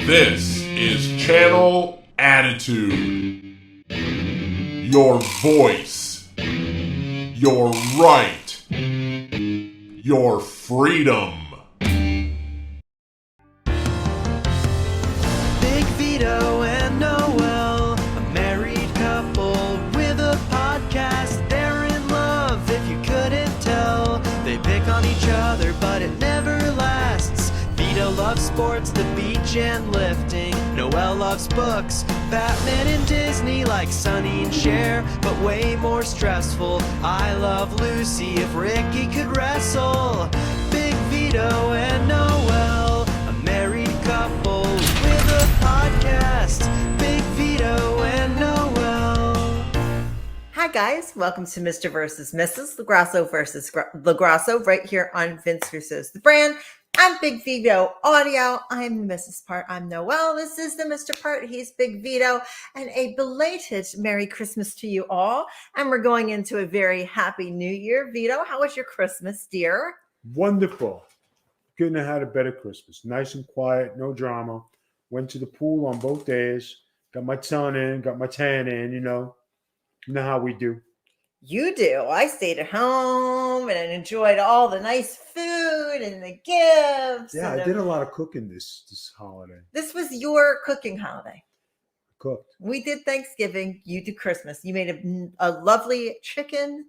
This is Channel Attitude. Your voice. Your right. Your freedom. Big Vito and Noel, a married couple with a podcast. They're in love, if you couldn't tell. They pick on each other, but it never lasts. Vito loves sports, the beach and lifting. Noel loves books, Batman and Disney, like Sonny and Cher, but way more stressful. I love Lucy, if Ricky could wrestle. Big Vito and Noel, a married couple with a podcast. Big Vito and Noel. Hi guys, welcome to Mr. versus Mrs. LaGrasso versus LaGrasso right here on Vince versus the Brand. I'm Big Vito Audio. I'm the Mrs. part. I'm Noel. This is the Mr. part. He's Big Vito. And a belated Merry Christmas to you all. And we're going into a very happy New Year. Vito, how was your Christmas, dear? Wonderful. Couldn't have had a better Christmas. Nice and quiet, no drama. Went to the pool on both days. Got my sun in, got my tan in, you know how we do. You do. I stayed at home and enjoyed all the nice food and the gifts. Yeah, I did a lot of cooking this holiday. This was your cooking holiday. Cooked. We did Thanksgiving. You did Christmas. You made a lovely chicken.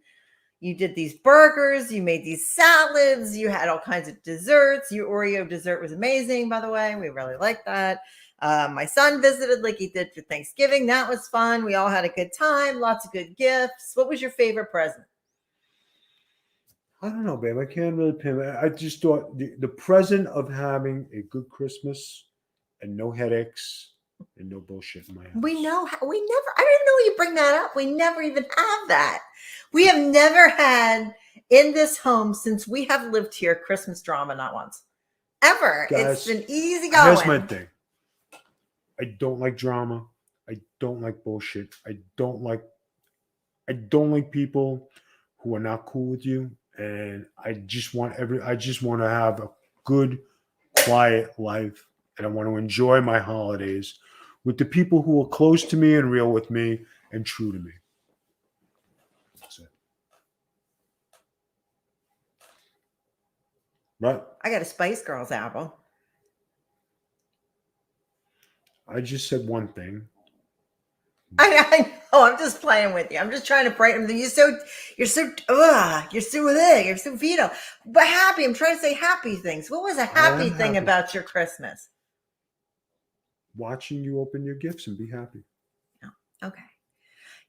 You did these burgers. You made these salads. You had all kinds of desserts. Your Oreo dessert was amazing, by the way. We really liked that. My son visited like he did for Thanksgiving. That was fun. We all had a good time. Lots of good gifts. What was your favorite present? I don't know, babe. I can't really pinpoint. I just thought the present of having a good Christmas and no headaches and no bullshit in my house. We never, I don't even know you bring that up. We never even have that. We have never had in this home since we have lived here Christmas drama, not once. Ever. Guys, it's been easy going. Here's my thing. I don't like drama. I don't like bullshit. I don't like people who are not cool with you. And I just want to have a good, quiet life. And I want to enjoy my holidays with the people who are close to me and real with me and true to me. That's it. Right? I got a Spice Girls album. I just said one thing. I know. I'm just playing with you. I'm just trying to brighten them. You're so Vito. But happy. I'm trying to say happy things. What was a happy thing about your Christmas? Watching you open your gifts and be happy. Oh, okay.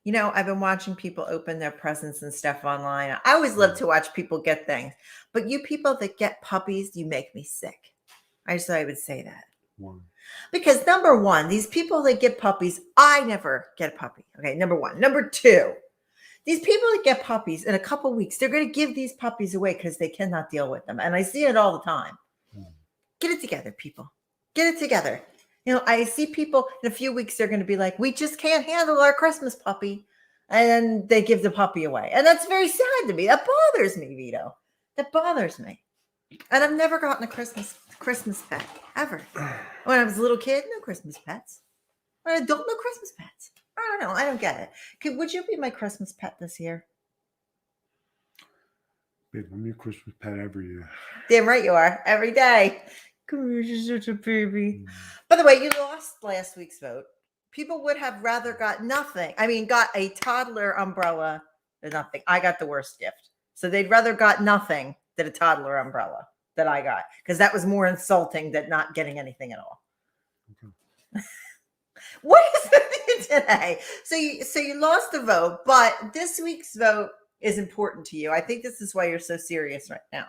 You know, I've been watching people open their presents and stuff online. I always love to watch people get things. But you people that get puppies, you make me sick. I just thought I would say that. Why? Because number one, these people that get puppies, I never get a puppy. Okay, number one. Number two, these people that get puppies in a couple weeks, they're going to give these puppies away because they cannot deal with them. And I see it all the time. Get it together, people. Get it together. You know, I see people in a few weeks, they're going to be like, we just can't handle our Christmas puppy. And then they give the puppy away. And that's very sad to me. That bothers me, Vito. That bothers me. And I've never gotten a Christmas pet, ever. When I was a little kid, no Christmas pets. When an adult, no Christmas pets. I don't know. I don't get it. Would you be my Christmas pet this year? Babe, I'm your Christmas pet every year. Damn right you are. Every day. You're such a baby. By the way, you lost last week's vote. People would have rather got nothing. I mean, got a toddler umbrella than nothing. I got the worst gift. So they'd rather got nothing than a toddler umbrella that I got. Because that was more insulting than not getting anything at all. Okay. What is with you today? So you lost the vote, but this week's vote is important to you. I think this is why you're so serious right now.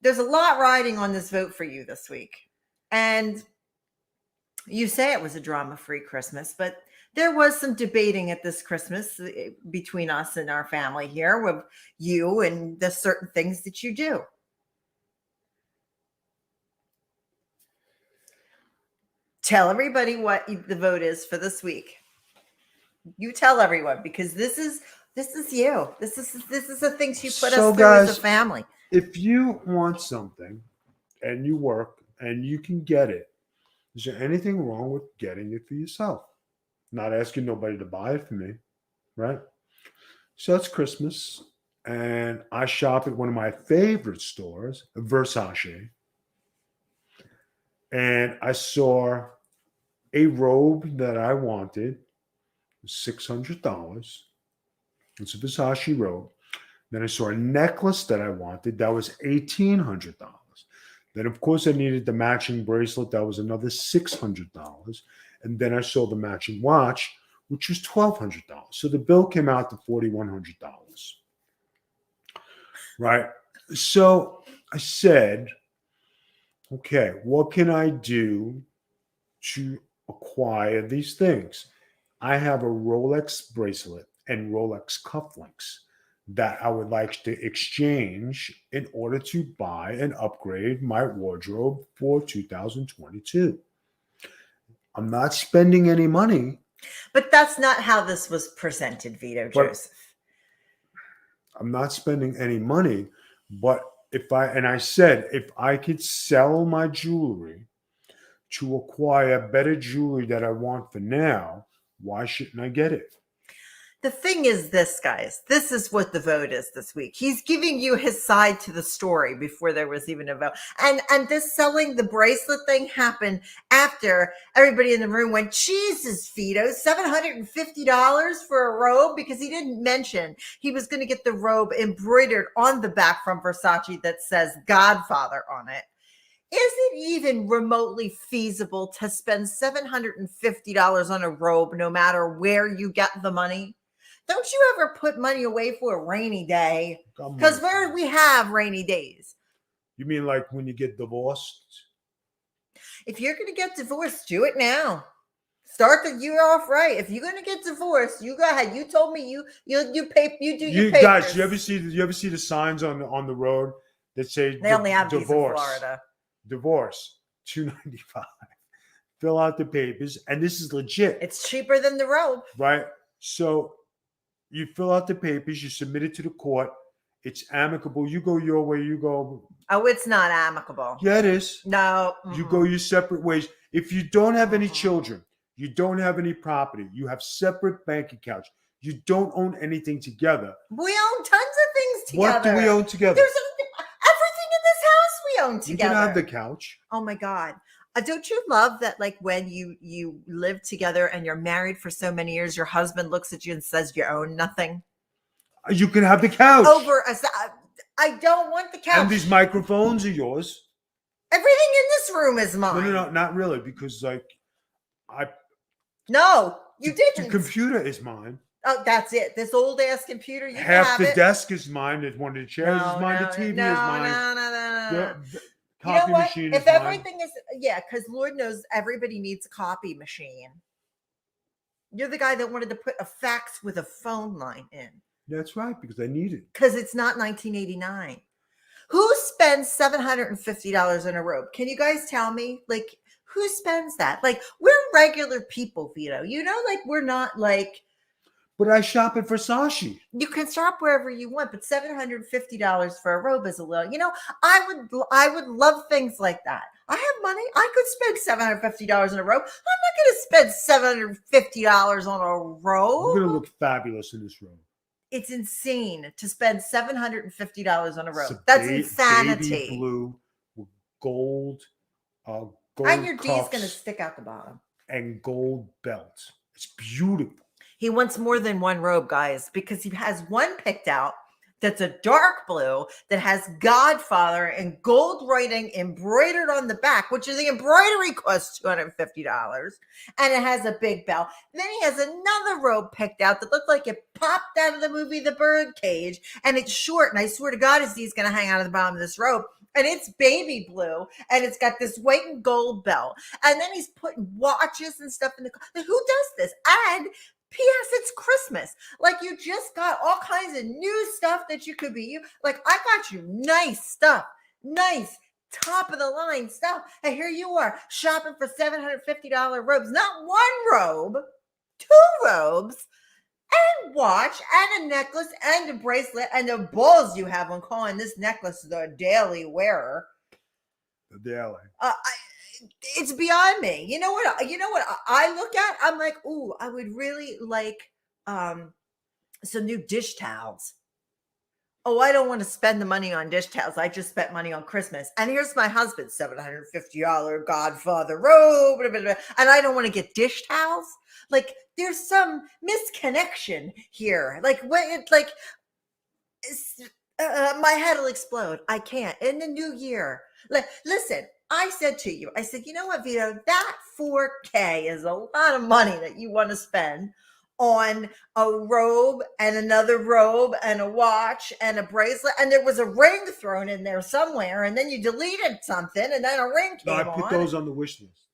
There's a lot riding on this vote for you this week. And you say it was a drama-free Christmas, but there was some debating at this Christmas between us and our family here with you and the certain things that you do. Tell everybody what the vote is for this week. You tell everyone, because this is you. This is the things you put us through as a family. If you want something and you work and you can get it, Is there anything wrong with getting it for yourself? Not asking nobody to buy it for me, right? So that's Christmas. And I shop at one of my favorite stores, Versace. And I saw a robe that I wanted, $600. It's a Versace robe. Then I saw a necklace that I wanted that was $1,800. Then, of course, I needed the matching bracelet that was another $600. And then I saw the matching watch, which was $1,200. So the bill came out to $4,100. Right? So I said, okay, what can I do to acquire these things? I have a Rolex bracelet and Rolex cufflinks that I would like to exchange in order to buy and upgrade my wardrobe for 2022. I'm not spending any money. But that's not how this was presented, Vito Joseph. I'm not spending any money, but if I could sell my jewelry to acquire better jewelry that I want for now, why shouldn't I get it? The thing is this, guys, this is what the vote is this week. He's giving you his side to the story before there was even a vote. And this selling the bracelet thing happened after everybody in the room went, Jesus, Vito, $750 for a robe? Because he didn't mention he was going to get the robe embroidered on the back from Versace that says Godfather on it. Is it even remotely feasible to spend $750 on a robe no matter where you get the money? Don't you ever put money away for a rainy day? Because where we have rainy days. You mean like when you get divorced? If you're going to get divorced, do it now. Start the year off right. If you're going to get divorced, you go ahead. You told me you do your papers. Guys, you ever see the signs on the road that say they only have divorce, these in Florida. Divorce, $295. Fill out the papers, and this is legit. It's cheaper than the robe, right? So you fill out the papers, you submit it to the court. It's amicable. You go your way, you go. Oh, it's not amicable. Yeah, it is. No. You go your separate ways. If you don't have any children, you don't have any property, you have separate bank accounts, you don't own anything together. We own tons of things together. What do we own together? There's everything in this house we own together. You can have the couch. Oh my God. Don't you love that, like, when you live together and you're married for so many years, your husband looks at you and says you own nothing? You can have the couch. I don't want the couch. And these microphones are yours. Everything in this room is mine. No, not really, because No, you didn't. The computer is mine. Oh, that's it. This old ass computer. You Half have the it. desk is mine. One of the chairs is mine. The TV is mine. No. The you know what? machine If is mine. everything is, because Lord knows everybody needs a copy machine. You're the guy that wanted to put a fax with a phone line in. That's right, because I need it. Because it's not 1989. Who spends $750 on a robe? Can you guys tell me? Like, who spends that? Like, we're regular people, Vito. You know, like, we're not like. But I shop at Versace. You can shop wherever you want, but $750 for a robe is a little. You know, I would love things like that. I have money. I could spend $750 on a robe. I'm not going to spend $750 on a robe. You're going to look fabulous in this robe. It's insane to spend $750 on a robe. That's insanity. Baby blue with gold. And your D is going to stick out the bottom. And gold belt. It's beautiful. He wants more than one robe, guys, because he has one picked out that's a dark blue that has Godfather and gold writing embroidered on the back, which is the embroidery costs $250, and it has a big bell. Then he has another robe picked out that looked like it popped out of the movie The Birdcage, and it's short, and I swear to God, he's going to hang out of the bottom of this robe. And it's baby blue, and it's got this white and gold bell. And then he's putting watches and stuff in the car. Who does this? And P.S. It's Christmas. Like, you just got all kinds of new stuff that you could be. Like, I got you nice stuff. Nice, top of the line stuff. And here you are shopping for $750 robes. Not one robe, 2 robes. And watch, and a necklace, and a bracelet, and the balls you have on calling this necklace the daily wearer. The daily. it's beyond me. You know what I look at? I'm like, ooh, I would really like some new dish towels. Oh, I don't want to spend the money on dish towels. I just spent money on Christmas. And here's my husband's $750 Godfather robe, blah, blah, blah, and I don't want to get dish towels. Like, there's some misconnection here. Like, what? It's like, my head will explode. I can't. In the new year, like, listen. I said to you, I said, you know what, Vito? That $4K is a lot of money that you want to spend on a robe and another robe and a watch and a bracelet, and there was a ring thrown in there somewhere, and then you deleted something, and then a ring came on. I put those on the wish list.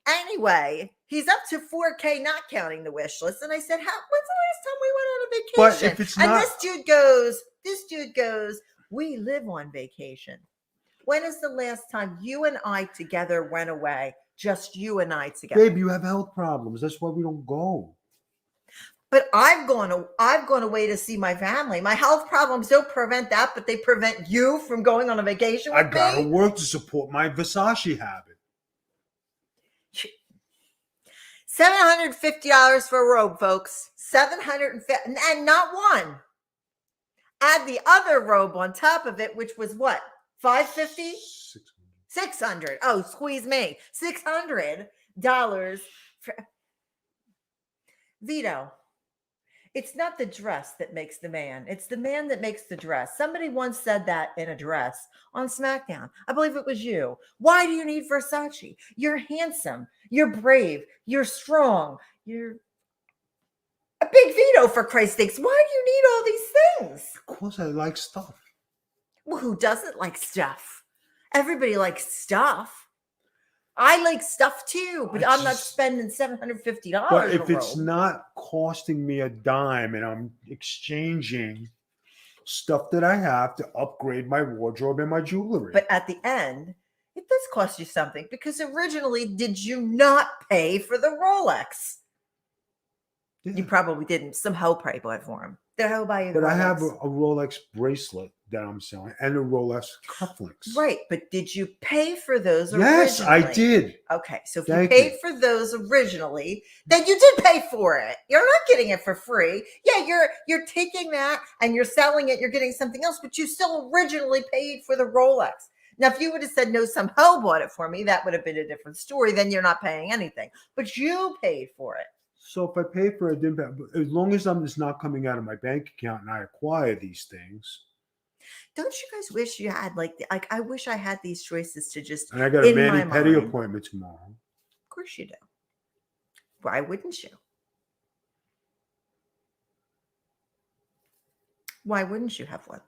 Anyway, he's up to $4K, not counting the wish list. And I said, when's the last time we went on a vacation? But if it's not, and this dude goes, we live on vacation. When is the last time you and I together went away? Just you and I together. Babe, you have health problems. That's why we don't go. But I've gone away to see my family. My health problems don't prevent that, but they prevent you from going on a vacation with I gotta me. work to support my Versace habit. $750 for a robe, folks. $750, and not one. Add the other robe on top of it, which was what? $550? $600. Oh, squeeze me. $600 for Vito. It's not the dress that makes the man. It's the man that makes the dress. Somebody once said that in a dress on SmackDown. I believe it was you. Why do you need Versace? You're handsome. You're brave. You're strong. You're a big Vito, for Christ's sakes. Why do you need all these things? Because I like stuff. Well, who doesn't like stuff? Everybody likes stuff. I like stuff too, but I'm not spending $750. But if it's not costing me a dime and I'm exchanging stuff that I have to upgrade my wardrobe and my jewelry. But at the end, it does cost you something, because originally, did you not pay for the Rolex? Yeah. You probably didn't. Some hoe probably bought it for him. The hoe buy you the But Rolex. I have a Rolex bracelet that I'm selling and a Rolex cufflinks. Right, but did you pay for those Yes, originally? I did. Okay, so if Thank you paid you. for those originally, then you did pay for it. You're not getting it for free. Yeah, you're taking that and you're selling it. You're getting something else, but you still originally paid for the Rolex. Now, if you would have said, no, some hoe bought it for me, that would have been a different story. Then you're not paying anything, but you paid for it. So if I pay for it, as long as I'm just not coming out of my bank account and I acquire these things. Don't you guys wish you had like I wish I had these choices to just. And I got a in my mani-pedi mind. appointment tomorrow. Of course you do. Why wouldn't you? Why wouldn't you have one?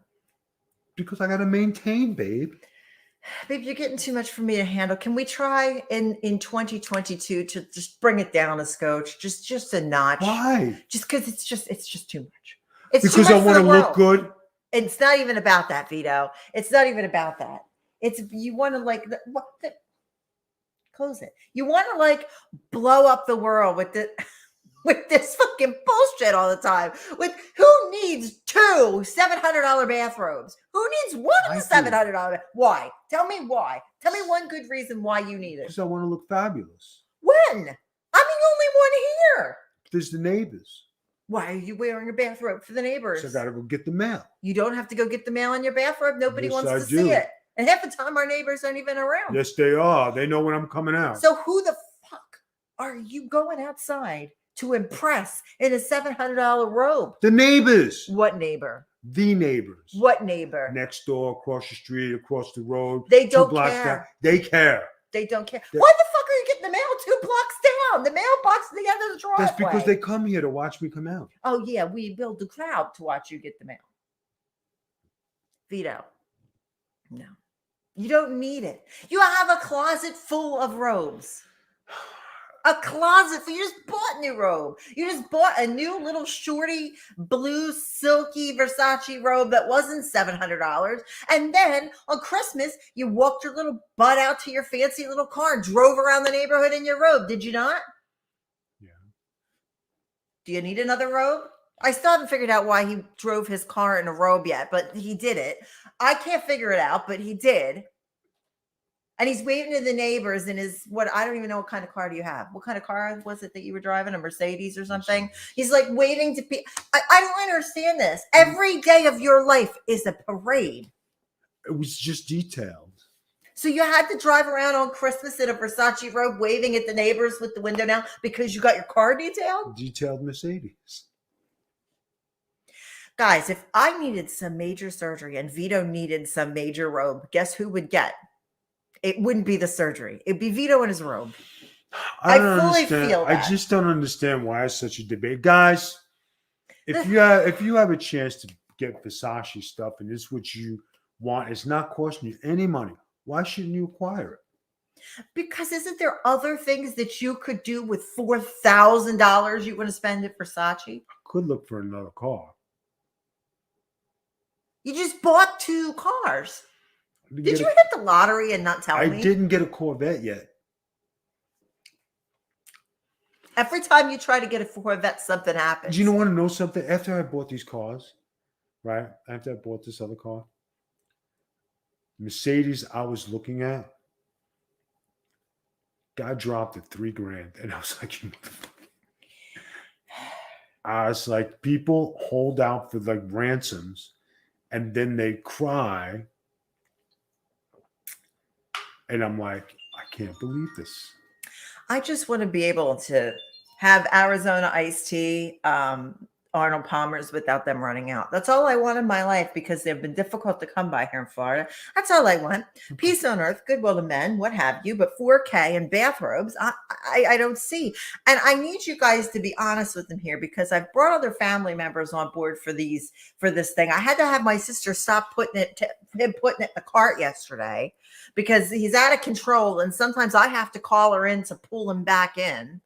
Because I got to maintain, babe. Babe, you're getting too much for me to handle. Can we try in 2022 to just bring it down a scotch, just a notch? Why? Just because it's just too much. It's too Because much I for want to the look world. good. It's not even about that, Vito. It's not even about that. It's you want to close it. You want to like blow up the world with this fucking bullshit all the time. With who needs two $700 bathrobes? Who needs one of the $700? Why? Tell me why. Tell me one good reason why you need it. Because I want to look fabulous. When? I'm the only one here. There's the neighbors. Why are you wearing a bathrobe for the neighbors? So I got to go get the mail. You don't have to go get the mail in your bathrobe. Nobody Yes, wants I to do. see it. And half the time our neighbors aren't even around. Yes, they are. They know when I'm coming out. So who the fuck are you going outside to impress in a $700 robe? The neighbors. What neighbor? The neighbors. What neighbor? Next door, across the street, across the road. They 2 don't blocks care. down. They care. They don't care. They- Why the fuck are you getting the mail 2 blocks down? The mailbox is the end of the driveway. That's because they come here to watch me come out. Oh yeah, we build the crowd to watch you get the mail. Vito, no, you don't need it. You have a closet full of robes. A closet for you just bought a new robe. You just bought a new little shorty blue silky Versace robe that wasn't $700. And then on Christmas, you walked your little butt out to your fancy little car and drove around the neighborhood in your robe. Did you not? Yeah. Do you need another robe? I still haven't figured out why he drove his car in a robe yet, but he did it. I can't figure it out, but he did. And he's waving to the neighbors in his, what, I don't even know what kind of car do you have? What kind of car was it that you were driving? A Mercedes or something? He's like waving to people. I don't understand this. Every day of your life is a parade. It was just detailed. So you had to drive around on Christmas in a Versace robe waving at the neighbors with the window down because you got your car detailed? Detailed Mercedes. Guys, if I needed some major surgery and Vito needed some major robe, guess who would get? It wouldn't be the surgery. It'd be Vito in his robe. I fully understand. feel that. I just don't understand why it's such a debate. Guys, if you have a chance to get Versace stuff and this is what you want, it's not costing you any money. Why shouldn't you acquire it? Because isn't there other things that you could do with $4,000 you want to spend at Versace? I could look for another car. You just bought 2 cars. Did you hit the lottery and not tell me? I didn't get a Corvette yet. Every time you try to get a Corvette, something happens. Do you want to know something? After I bought these cars, right? After I bought this other car, Mercedes I was looking at, got dropped at $3,000. And I was like, I was like, people hold out for like ransoms and then they cry. And I'm like, I can't believe this. I just want to be able to have Arizona iced tea, Arnold Palmer's without them running out. That's all I want in my life because they've been difficult to come by here in Florida. That's all I want. Peace on earth, goodwill to men, what have you. But 4K and bathrobes, I don't see. And I need you guys to be honest with them here because I've brought other family members on board for this thing. I had to have my sister stop putting it in the cart yesterday because he's out of control. And sometimes I have to call her in to pull him back in.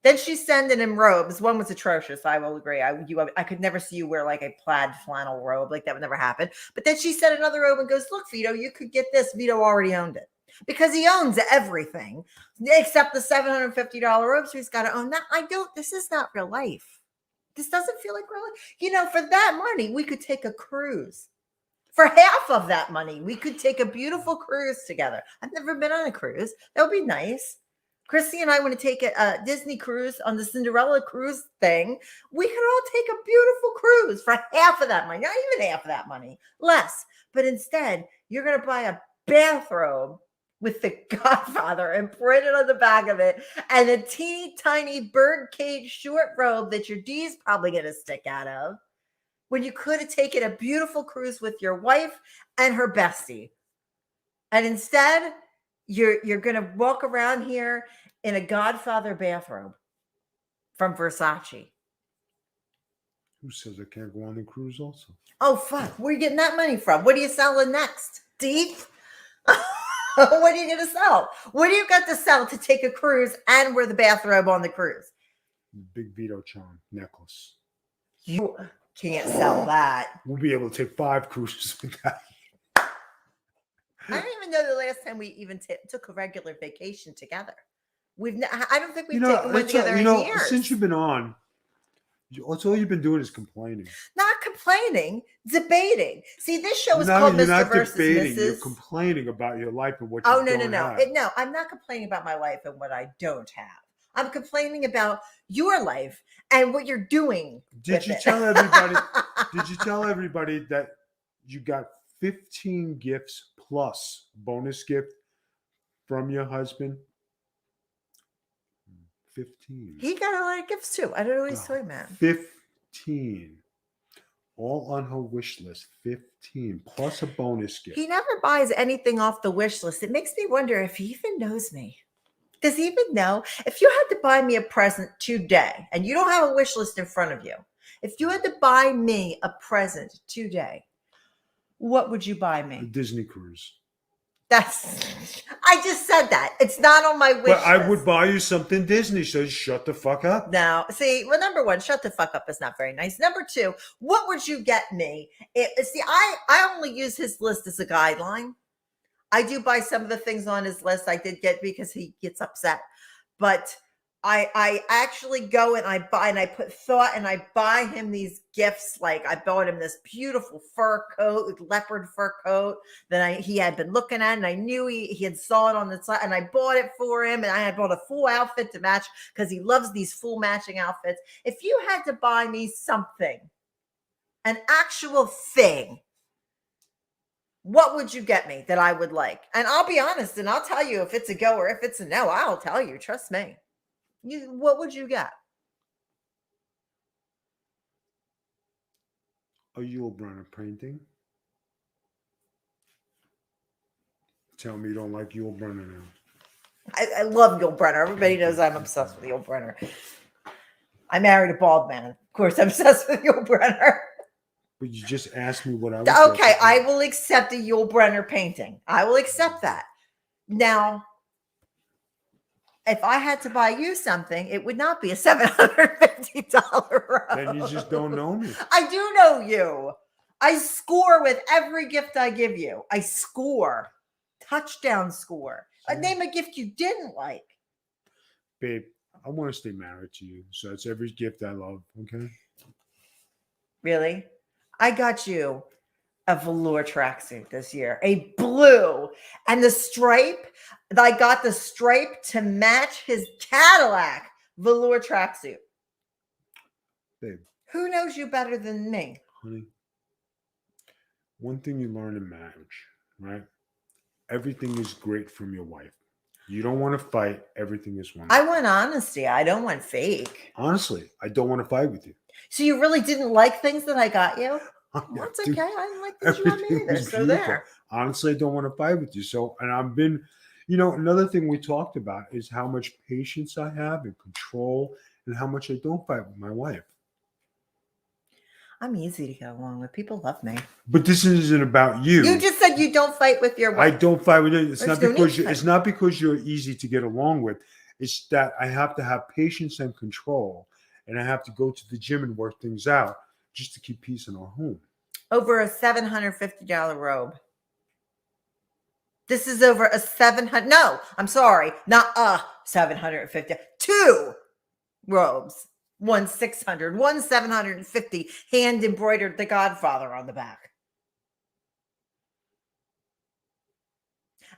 Then she's sending him robes. One was atrocious. I will agree. I could never see you wear like a plaid flannel robe. Like that would never happen. But then she sent another robe and goes, look, Vito, you could get this. Vito already owned it because he owns everything except the $750 robe. So he's got to own that. This is not real life. This doesn't feel like real life. For that money, we could take a cruise. For half of that money, we could take a beautiful cruise together. I've never been on a cruise. That would be nice. Christy and I want to take a Disney cruise on the Cinderella cruise thing. We could all take a beautiful cruise for half of that money. Not even half of that money. Less. But instead, you're going to buy a bathrobe with the Godfather and print it on the back of it and a teeny tiny birdcage short robe that your D's probably going to stick out of when you could have taken a beautiful cruise with your wife and her bestie. And instead, you're going to walk around here in a Godfather bathrobe from Versace. Who says I can't go on the cruise also? Oh, fuck. Where are you getting that money from? What are you selling next? Deep? What are you going to sell? What do you got to sell to take a cruise and wear the bathrobe on the cruise? Big Vito charm necklace. You can't sell that. We'll be able to take 5 cruises with that. I don't even know the last time we even took a regular vacation together. I don't think we've taken one together in years. Since you've been on, that's all you've been doing is complaining. Not complaining, debating. See, this show is called Mr. versus Debating, Mrs. You're complaining about your life and what you don't have. No, I'm not complaining about my life and what I don't have. I'm complaining about your life and what you're doing. Did you tell everybody that you got 15 gifts plus bonus gift from your husband? 15. He got a lot of gifts too. I don't know what he's talking about. 15. All on her wish list. 15 plus a bonus gift. He never buys anything off the wish list. It makes me wonder if he even knows me. Does he even know? If you had to buy me a present today and you don't have a wish list in front of you, if you had to buy me a present today, what would you buy me? A Disney cruise. I just said that. It's not on my wish list. But I would buy you something Disney, so shut the fuck up. No. See, well, number one, shut the fuck up is not very nice. Number two, what would you get me? I only use his list as a guideline. I do buy some of the things on his list I did get because he gets upset. But I actually go and I buy and I put thought and I buy him these gifts. Like I bought him this beautiful fur coat, leopard fur coat that he had been looking at, and I knew he had saw it on the side, and I bought it for him, and I had bought a full outfit to match because he loves these full matching outfits. If you had to buy me something, an actual thing, what would you get me that I would like? And I'll be honest, and I'll tell you if it's a go or if it's a no. I'll tell you, trust me. What would you get? A Yul Brynner painting. Tell me you don't like Yul Brynner now. I love Yul Brynner. Everybody knows I'm obsessed with Yul Brynner. I married a bald man. Of course, I'm obsessed with Yul Brynner. But you just asked me what I was. Okay, I will accept a Yul Brynner painting. I will accept that. Now, if I had to buy you something, it would not be a $750 rose. Then you just don't know me. I do know you. I score with every gift I give you. I score. Touchdown score. Name a gift you didn't like. Babe, I want to stay married to you. So it's every gift I love, okay? Really? I got you a velour tracksuit this year, a blue, and the stripe. I got the stripe to match his Cadillac velour tracksuit. Babe. Who knows you better than me? Honey, one thing you learn in marriage, right? Everything is great from your wife. You don't want to fight. Everything is wonderful. I want honesty. I don't want fake. Honestly, I don't want to fight with you. So you really didn't like things that I got you? That's Dude, okay. I didn't like things you got me everything either. was So beautiful. there. Honestly, I don't want to fight with you. So, and I've been, another thing we talked about is how much patience I have and control and how much I don't fight with my wife. I'm easy to get along with. People love me. But this isn't about you. You just said you don't fight with your wife. I don't fight with you. It's There's not no because need to it's not because you're easy to get along with. It's that I have to have patience and control, and I have to go to the gym and work things out just to keep peace in our home. Over a $750 robe. This is over a $700. No, I'm sorry, not a $750. 2 robes. One $600, one $750, hand embroidered The Godfather on the back.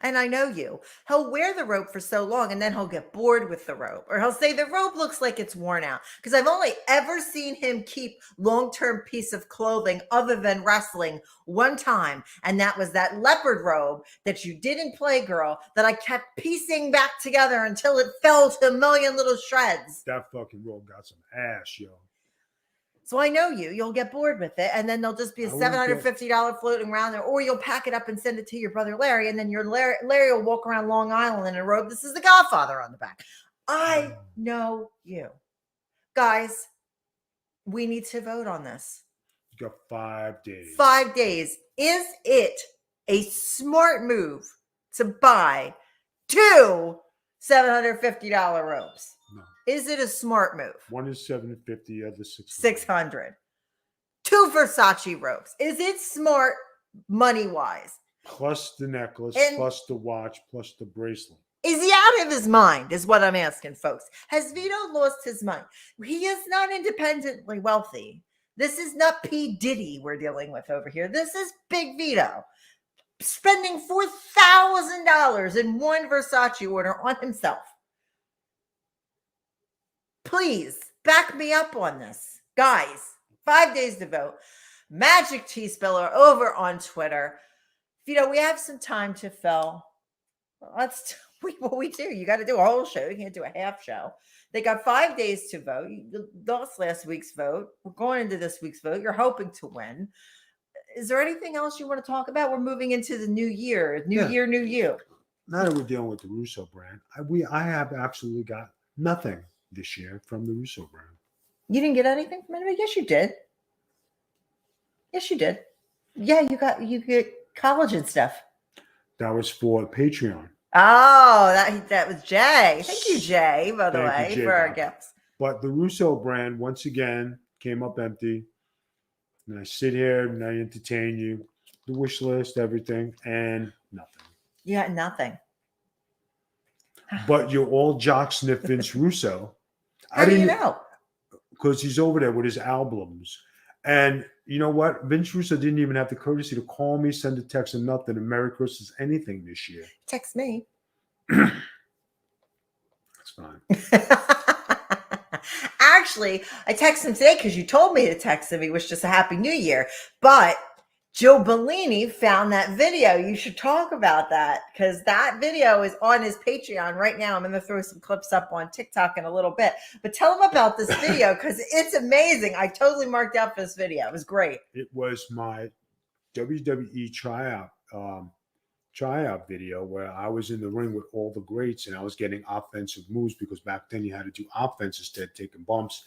And I know you. He'll wear the robe for so long and then he'll get bored with the robe. Or he'll say the robe looks like it's worn out. Because I've only ever seen him keep long-term piece of clothing other than wrestling one time. And that was that leopard robe that you did in Playgirl that I kept piecing back together until it fell to a million little shreds. That fucking robe got some ass, yo. So I know you. You'll get bored with it, and then there'll just be a $750 floating around there, or you'll pack it up and send it to your brother Larry, and then your Larry will walk around Long Island in a robe. This is The Godfather on the back. I know you. Guys, we need to vote on this. You got 5 days. 5 days. Is it a smart move to buy 2 $750 robes? No. Is it a smart move? One is $750, the other $600. 600. 2 Versace robes. Is it smart money-wise? Plus the necklace, And- plus the watch, plus the bracelet. Is he out of his mind, is what I'm asking, folks. Has Vito lost his mind? He is not independently wealthy. This is not P. Diddy we're dealing with over here. This is Big Vito. Spending $4,000 in one Versace order on himself. Please back me up on this. Guys, 5 days to vote. Magic Tea Spiller over on Twitter. Vito, we have some time to fill. Let's what we do. You got to do a whole show. You can't do a half show. They got 5 days to vote. You lost last week's vote. We're going into this week's vote. You're hoping to win. Is there anything else you want to talk about? We're moving into the new year. New year, new you. Now that we're dealing with the Russo brand, I have absolutely got nothing this year from the Russo brand. You didn't get anything from anybody? Yes, you did. Yes, you did. Yeah, you get collagen stuff. That was for Patreon. Oh, that was Jay. Thank you, Jay, by the Thank way, you, Jay, for our Bob. gifts. But the Russo brand, once again, came up empty. And I sit here and I entertain you, the wish list, everything, and nothing. Yeah, nothing. but you're all jock sniff Vince Russo. How do you know? Because he's over there with his albums. And you know what? Vince Russo didn't even have the courtesy to call me, send a text, or nothing, and Merry Christmas, anything this year. Text me. That's fine. Actually, I texted him today because you told me to text him. He wished us a Happy New Year. But Joe Bellini found that video. You should talk about that because that video is on his Patreon right now. I'm going to throw some clips up on TikTok in a little bit. But tell him about this video because it's amazing. I totally marked out for this video. It was great. It was my WWE tryout video where I was in the ring with all the greats and I was getting offensive moves because back then you had to do offense instead of taking bumps.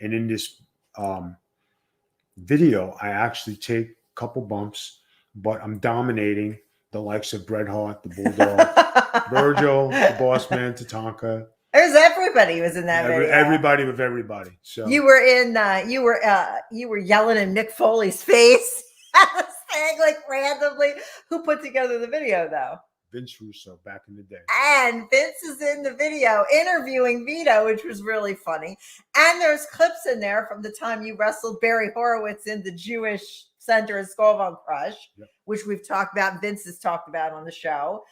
And in this video, I actually take couple bumps, but I'm dominating the likes of Bret Hart, the Bulldog, Virgil, the Boss Man, Tatanka. There's everybody was in that video. Everybody with everybody. So you were in. You were yelling in Mick Foley's face, saying like randomly. Who put together the video though? Vince Russo back in the day. And Vince is in the video interviewing Vito, which was really funny. And there's clips in there from the time you wrestled Barry Horowitz in the Jewish Center of Skull Crush, yep, which we've talked about. Vince has talked about on the show,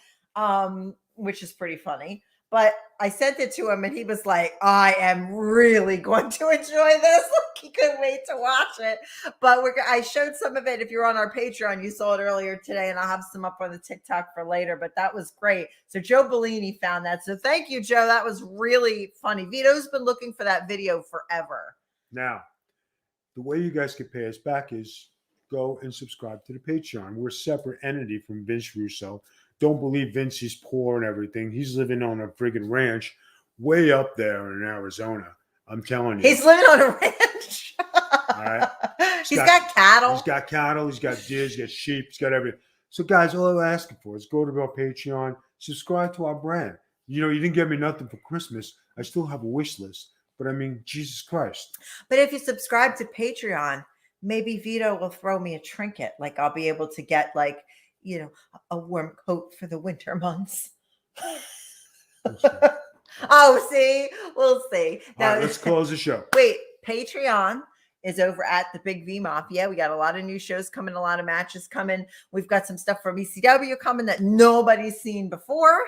which is pretty funny. But I sent it to him and he was like, I am really going to enjoy this. He couldn't wait to watch it. But I showed some of it. If you're on our Patreon, you saw it earlier today, and I'll have some up on the TikTok for later. But that was great. So Joe Bellini found that. So thank you, Joe. That was really funny. Vito's been looking for that video forever. Now, the way you guys can pay us back is go and subscribe to the Patreon. We're a separate entity from Vince Russo. Don't believe Vince is poor and everything. He's living on a friggin' ranch way up there in Arizona. I'm telling you. He's living on a ranch. All right. He's got cattle. He's got cattle. He's got deer. He's got sheep. He's got everything. So, guys, all I'm asking for is go to our Patreon, subscribe to our brand. You know, you didn't get me nothing for Christmas. I still have a wish list. But, I mean, Jesus Christ. But if you subscribe to Patreon, maybe Vito will throw me a trinket. Like I'll be able to get like, you know, a warm coat for the winter months. Oh, see, we'll see. Now, All right, let's close the show. Wait, Patreon is over at the Big V Mafia. We got a lot of new shows coming, a lot of matches coming. We've got some stuff from ECW coming that nobody's seen before.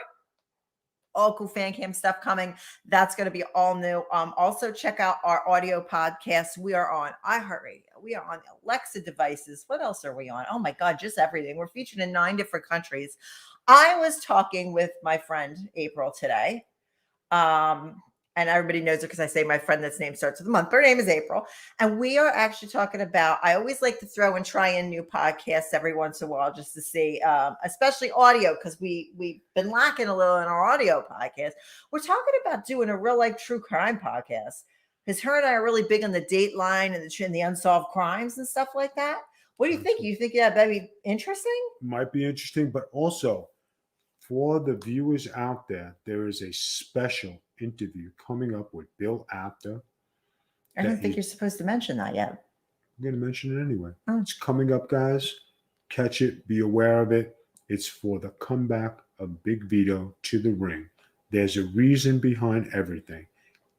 All cool fan cam stuff coming. That's going to be all new. Also, check out our audio podcast. We are on iHeartRadio. We are on Alexa devices. What else are we on? Oh my God, just everything. We're featured in 9 different countries. I was talking with my friend April today. And everybody knows it because I say my friend that's name starts with a month. Her name is April. And we are actually talking about, I always like to throw and try in new podcasts every once in a while just to see, especially audio, because we've been lacking a little in our audio podcast. We're talking about doing a real life true crime podcast because her and I are really big on the Dateline and the unsolved crimes and stuff like that. What do you think? You think that'd be interesting? Might be interesting, but also for the viewers out there, there is a special interview coming up with Bill Apter. I don't think you're supposed to mention that yet. I'm going to mention it anyway. Oh. It's coming up, guys. Catch it. Be aware of it. It's for the comeback of Big Vito to the ring. There's a reason behind everything.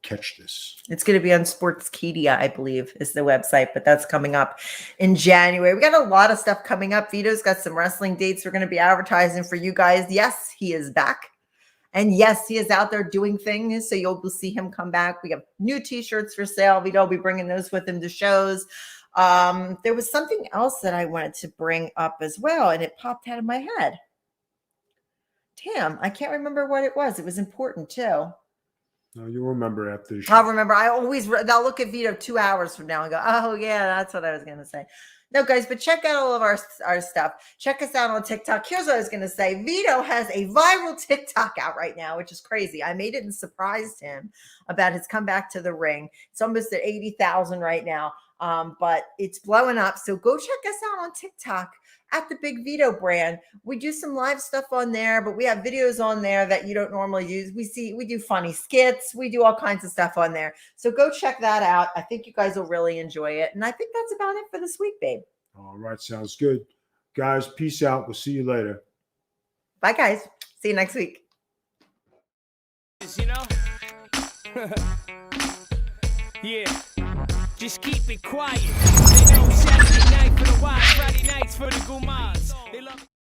Catch this. It's going to be on Sportskeeda, I believe, is the website, but that's coming up in January. We got a lot of stuff coming up. Vito's got some wrestling dates we're going to be advertising for you guys. Yes, he is back. And yes, he is out there doing things, so you'll see him come back. We have new T-shirts for sale. Vito will be bringing those with him to shows. There was something else that I wanted to bring up as well, and it popped out of my head. Damn, I can't remember what it was. It was important, too. No, you'll remember after the show. I'll remember. I'll look at Vito 2 hours from now and go, oh, yeah, that's what I was going to say. No, guys, but check out all of our stuff. Check us out on TikTok. Here's what I was going to say. Vito has a viral TikTok out right now, which is crazy. I made it and surprised him about his comeback to the ring. It's almost at 80,000 right now, but it's blowing up. So go check us out on TikTok at the Big Vito brand. We do some live stuff on there, but we have videos on there that you don't normally use. We do funny skits. We do all kinds of stuff on there. So go check that out. I think you guys will really enjoy it. And I think that's about it for this week, babe. All right. Sounds good. Guys, peace out. We'll see you later. Bye, guys. See you next week. is, you know? Yeah. Just keep it quiet. They know Saturday night for the wild, Friday nights for the gumas. They love